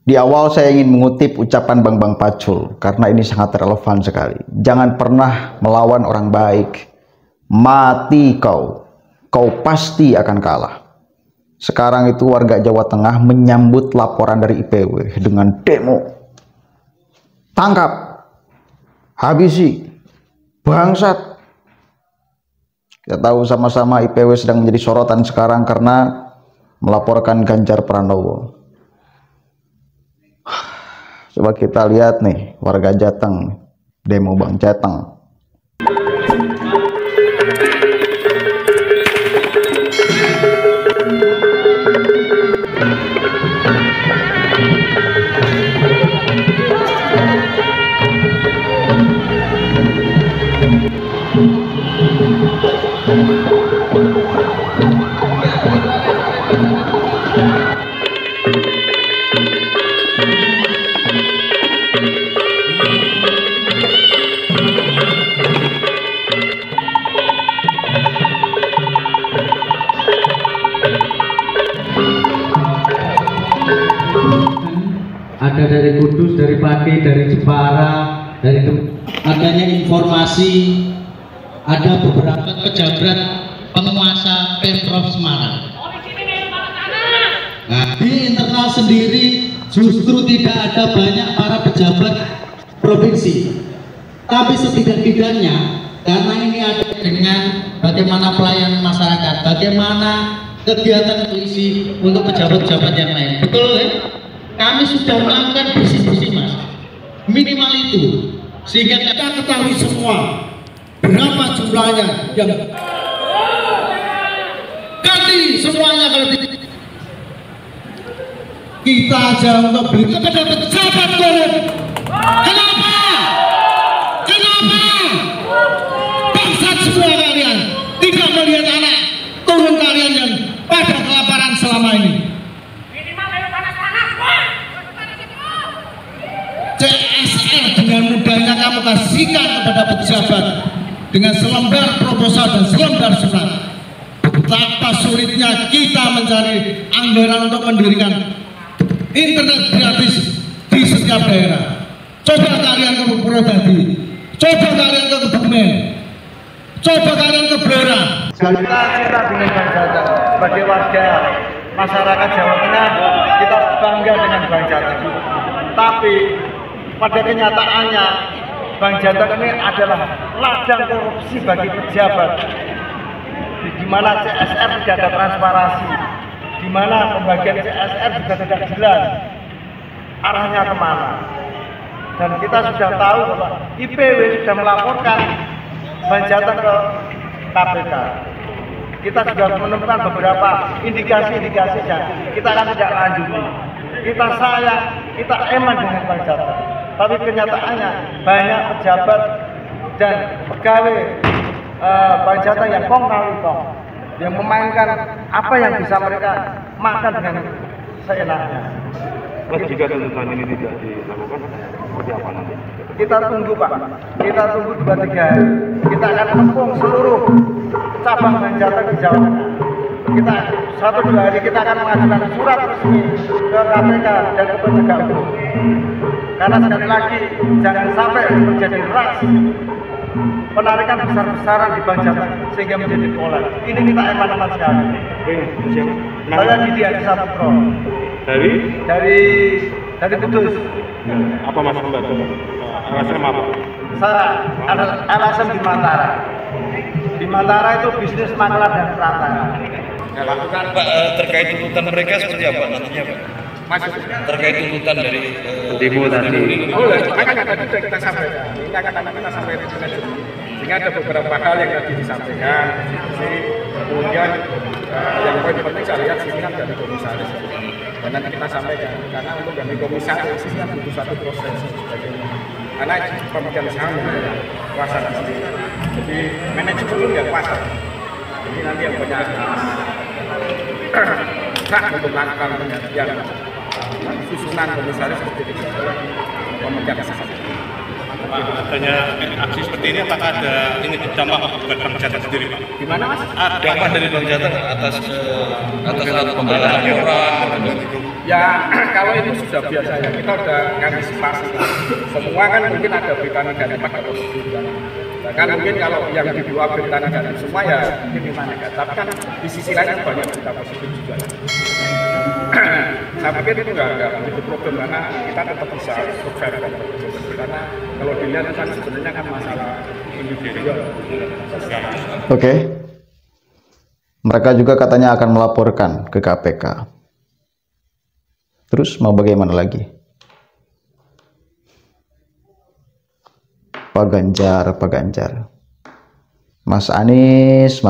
Di awal saya ingin mengutip ucapan Bang Pacul karena ini sangat relevan sekali. Jangan pernah melawan orang baik. Mati kau pasti akan kalah. Sekarang itu warga Jawa Tengah menyambut laporan dari IPW dengan demo. Tangkap, habisi, bangsat. Kita tahu sama-sama IPW sedang menjadi sorotan sekarang karena melaporkan Ganjar Pranowo. Coba kita lihat nih warga Jateng demo Bang Jateng. Ada dari Kudus, dari Pati, dari Jepara, dari adanya informasi ada beberapa pejabat penguasa Pemprov Semarang. Nah, di internal sendiri justru tidak ada banyak para pejabat provinsi, tapi setidak-tidaknya karena ini ada dengan bagaimana pelayanan masyarakat, bagaimana kegiatan polisi untuk pejabat-pejabat yang lain, betul ya? Kami sudah melakukan bersih-bersih mas, minimal itu, sehingga kita ketahui semua berapa jumlahnya yang ganti semuanya. Kalau kita aja untuk beri kepada pejabat korup. Kenapa? Bangsat semua kalian tidak melihat anak turun kalian yang pada kelaparan selama ini. CSR dengan mudahnya kamu kasihkan kepada pejabat dengan selembar proposal dan selembar surat. Betapa sulitnya kita mencari anggaran untuk mendirikan internet gratis di setiap daerah. Coba kalian ke Purwodadi, coba kalian ke Kebumen, coba kalian ke Blora. Kita dengan Bang Jateng sebagai warga masyarakat Jawa Tengah, kita bangga dengan Bang Jateng. Tapi pada kenyataannya Bang Jateng ini adalah ladang korupsi bagi pejabat, di mana CSR tidak ada transparansi, di mana pembagian CSR juga tidak jelas arahnya kemana. Dan kita sudah tahu bahwa IPW sudah melaporkan Bang Jateng ke KPK. Kita sudah menemukan beberapa indikasi-indikasi yang kita akan tidak lanjuti. Kita sayang, kita eman dengan Bang Jateng. Tapi kenyataannya banyak pejabat dan pegawai Bang Jateng yang kong kali kong, yang memainkan apa yang bisa mereka makan dengan seenaknya. Jika tuntutan ini tidak dilakukan, seperti apa nanti? Kita tunggu Pak, kita tunggu 2-3 hari. Kita akan menempuh seluruh cabang Bang Jateng di Jawa Tengah. Kita 1-2 hari kita akan mengajukan surat resmi ke KPK dan ke penegak hukum. Karena sekali lagi jangan sampai terjadi ras penarikan besar-besaran di Bang Jateng sehingga menjadi pola. Ini kita eman-eman sekali. Saya Didi Adi Saputro. Dari Kudus. Apa mas Mbak? Alasan apa? Saya alasan di Mantara. Di Mantara itu bisnis maklar dan perantara. Lakukan Pak, terkait tuntutan mereka seperti apa nantinya Pak? Masuk. Terkait tuntutan dari demo tadi. Oh, makanya tadi sudah kita sampaikan. Ini akan kita sampaikan juga. Sehingga ada beberapa hal yang tadi disampaikan. Kemudian yang poin penting saya lihat sini kan dari komisaris. Dan nanti kita sampaikan. Karena untuk dari komisaris ini kan butuh satu proses sebagainya. Karena pemegang saham kuasa sendiri. Jadi manajemen itu nggak kuasa. Jadi nanti yang punya hak untuk melakukan pengertian susunan komisaris seperti itu pemegang saham. Adanya aksi seperti ini apakah ada ini dampak buat Bang Jateng sendiri Pak? Gimana Mas? dampak dari Bang Jateng atas pembelaan orang dan itu Ya kalau itu sudah biasa ya, kita udah ngantisipasi. Semua kan mungkin ada berita negatif atau positif. Nah, kan mungkin kalau yang di dua berita negatif semua ya mungkin berita negatif. Tapi kan di sisi lain banyak berita positif juga. Saya pikir itu nggak begitu problem karena kita tetap bisa survive karena kalau dilihat kan sebenarnya kan masalah individual. Oke. Mereka juga katanya akan melaporkan ke KPK. Terus mau bagaimana lagi? Pak Ganjar. Mas Anies.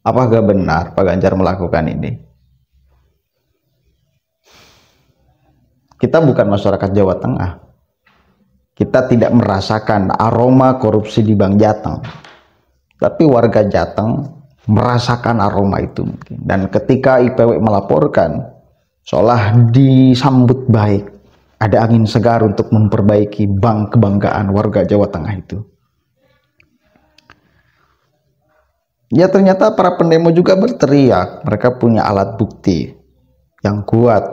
Apakah benar Pak Ganjar melakukan ini? Kita bukan masyarakat Jawa Tengah. Kita tidak merasakan aroma korupsi di Bank Jateng. Tapi warga Jateng merasakan aroma itu mungkin. Dan ketika IPW melaporkan, seolah disambut baik. Ada angin segar untuk memperbaiki bank kebanggaan warga Jawa Tengah itu. Ya ternyata para pendemo juga berteriak. Mereka punya alat bukti yang kuat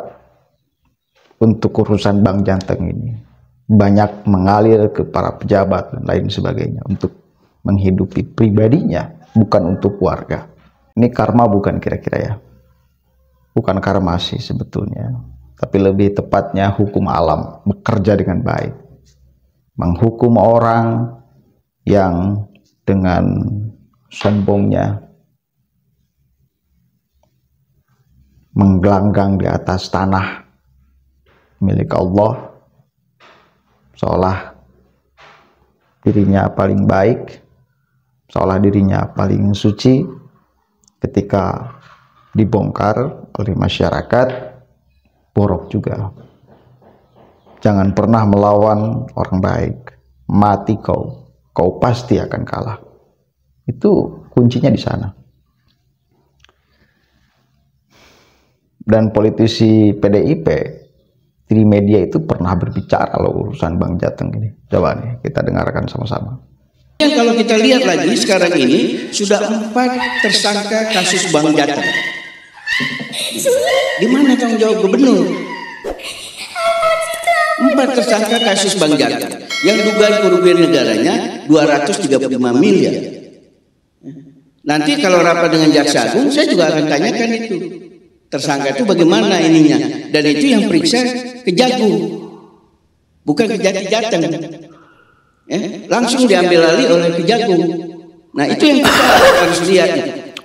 untuk urusan Bank Jateng ini. Banyak mengalir ke para pejabat dan lain sebagainya untuk menghidupi pribadinya, bukan untuk warga. Ini karma bukan kira-kira ya. Bukan karma sih sebetulnya. Tapi lebih tepatnya hukum alam bekerja dengan baik. Menghukum orang yang dengan sombongnya menggelanggang di atas tanah milik Allah, seolah dirinya paling baik, seolah dirinya paling suci. Ketika dibongkar oleh masyarakat, borok juga. Jangan pernah melawan orang baik. Mati kau pasti akan kalah. Itu kuncinya di sana. Dan politisi PDIP di media itu pernah berbicara loh urusan Bank Jateng ini. Coba nih kita dengarkan sama-sama. Kalau kita lihat lagi sekarang ini sudah 4 tersangka kasus Bank Jateng. Di mana tanggung jawab gubernur? 4 tersangka kasus Bank Jateng yang dugaan kerugian negaranya 235 miliar. Nanti kalau rapat dengan Jaksa Agung, saya juga akan tanyakan itu. Tersangka itu bagaimana ininya? Dan itu yang periksa Kejagung, bukan Kejati Jateng. Langsung diambil alih oleh Kejagung. Nah itu yang kita harus lihat.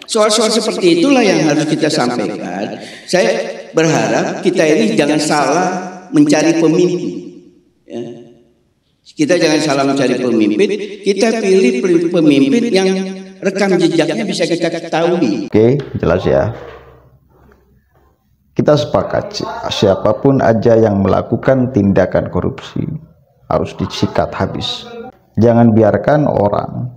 Soal-soal seperti itulah yang harus kita sampaikan. Saya berharap kita ini jangan salah mencari pemimpin. Kita jangan salah mencari pemimpin. Kita pilih pemimpin yang rekam jejaknya bisa kita ketahui. Oke, jelas ya. Kita sepakat siapapun aja yang melakukan tindakan korupsi harus disikat habis. Jangan biarkan orang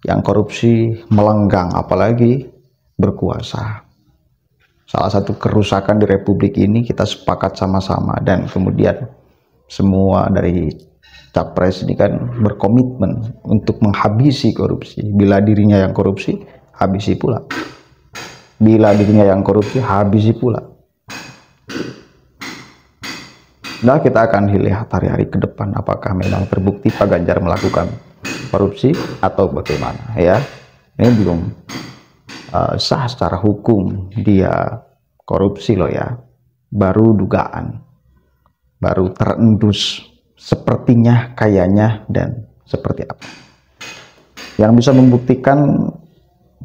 yang korupsi melenggang apalagi berkuasa. Salah satu kerusakan di Republik ini kita sepakat sama-sama, dan kemudian semua dari Capres ini kan berkomitmen untuk menghabisi korupsi. Bila dirinya yang korupsi, habisi pula. Bila dirinya yang korupsi, habisi pula. Nah, kita akan lihat hari-hari ke depan apakah memang terbukti Pak Ganjar melakukan korupsi atau bagaimana ya. Ini belum sah secara hukum dia korupsi loh ya. Baru dugaan, baru terendus sepertinya, kayaknya, dan seperti apa. Yang bisa membuktikan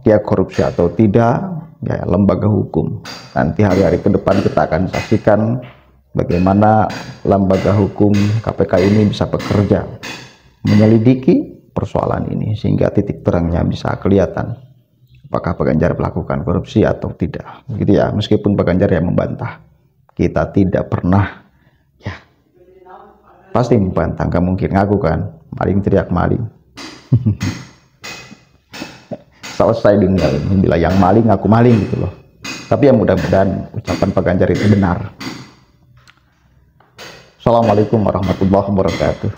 dia korupsi atau tidak ya lembaga hukum. Nanti hari-hari ke depan kita akan saksikan bagaimana lembaga hukum KPK ini bisa bekerja menyelidiki persoalan ini sehingga titik terangnya bisa kelihatan apakah Pak Ganjar melakukan korupsi atau tidak. Begitu ya, meskipun Pak Ganjar yang membantah. Kita tidak pernah ya pasti membantah, nggak mungkin ngaku kan, maling teriak maling. Selesai dengan bila yang maling ngaku maling gitu loh. Tapi yang mudah-mudahan ucapan Pak Ganjar itu benar. Assalamualaikum warahmatullahi wabarakatuh.